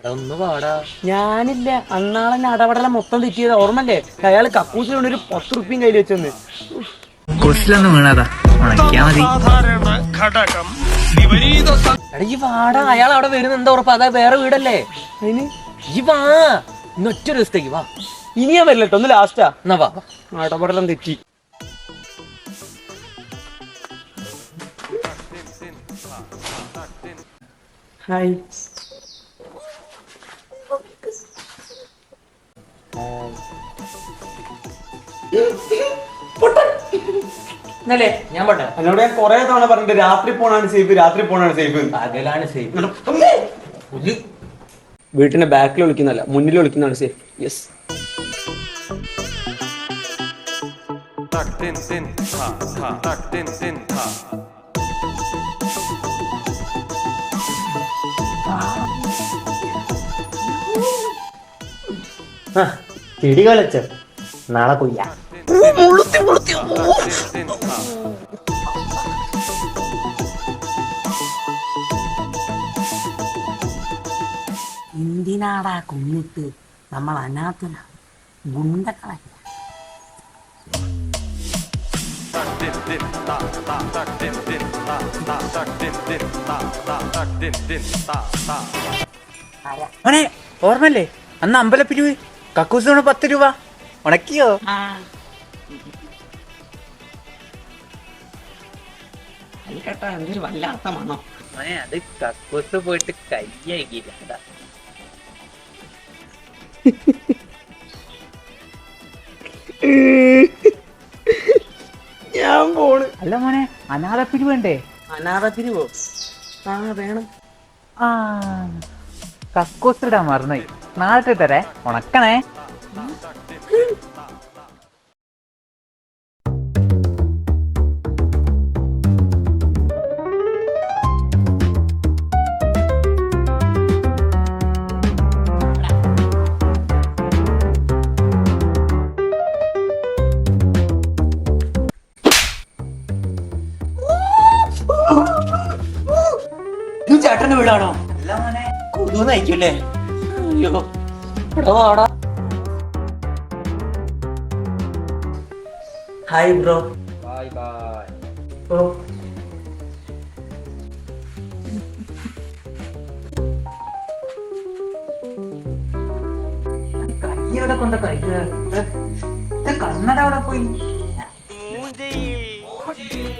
ഒന്ന് പാടാ. ഞാനില്ല, അന്നാളെന്നെ അടപടലം മൊത്തം തെറ്റിയത് ഓർമ്മല്ലേ? അയാള് കക്കൂസിലുണ്ട് ഒരു 10 റുപ്യം കയ്യിൽ വെച്ചെന്ന്. കുസിലൊന്നും വീണാതാ, ഉണക്കിയാ മതി. എടാ ഈ വാടാ, അയാൾ അവിടെ വരുന്ന എന്താ ഉറപ്പ്? അതാ വേറെ വീടല്ലേ അതിന് ഈ വാ. ഇന്നൊറ്റ ദിവസത്തേക്ക് വാ. ഇനി ഞാൻ വരില്ലട്ടോ, ഒന്ന് ലാസ്റ്റാ. എന്നാ വാ. അടപടലം തെറ്റി. ഹായ്. ഇന്നല്ലേ ഞാൻ പറഞ്ഞ എന്നോട് ഞാൻ കൊറേ തവണ പറഞ്ഞിട്ട് രാത്രി പോണാണ് സേഫ്, രാത്രി പോണാണ് സേഫ്. പകലാണ് സേഫ്. വീട്ടിന്റെ ബാക്കിൽ ഒളിക്കുന്നല്ല, മുന്നിൽ ഒളിക്കുന്നതാണ് സേഫ്. യെസ്. പിടി കളിച്ച നാളെ കൊയ്യ. എന്തിനാടാ കൊന്നിട്ട്? നമ്മൾ അനാഥന ഗുണ്ടക്കളെ. മോനെ ഓർമ്മല്ലേ അന്ന് അമ്പലപ്പിരിവ് കക്കൂസിന് 10 രൂപ ഉണക്കിയോ? കേട്ടോ, എന്തൊരു വല്ലാത്ത മണോ. മോനെ അത് കക്കൂസ് പോയിട്ട് കയ്യാക്കിയില്ല. ഞാൻ പോണ്. അല്ല മോനെ, അനാഥപ്പിരിവ് വേണ്ടേ? അനാഥപ്പിരിവോ? ആ വേണം. ആ കക്കൂസിടാൻ മറന്നുപോയി, നാളത്തെ തരേ, ഉണക്കണേ. ഇത് ചേട്ടന്റെ വീടാണോ? അല്ല മോനെ, കൊതു നയിക്കൂല്ലേ? അയ്യോ എടാ വാടാ. Hi bro. Bye bye. ഓ കയ്യവിടെ കൊണ്ട കഴിക്കുക, കണ്ണട അവിടെ പോയി.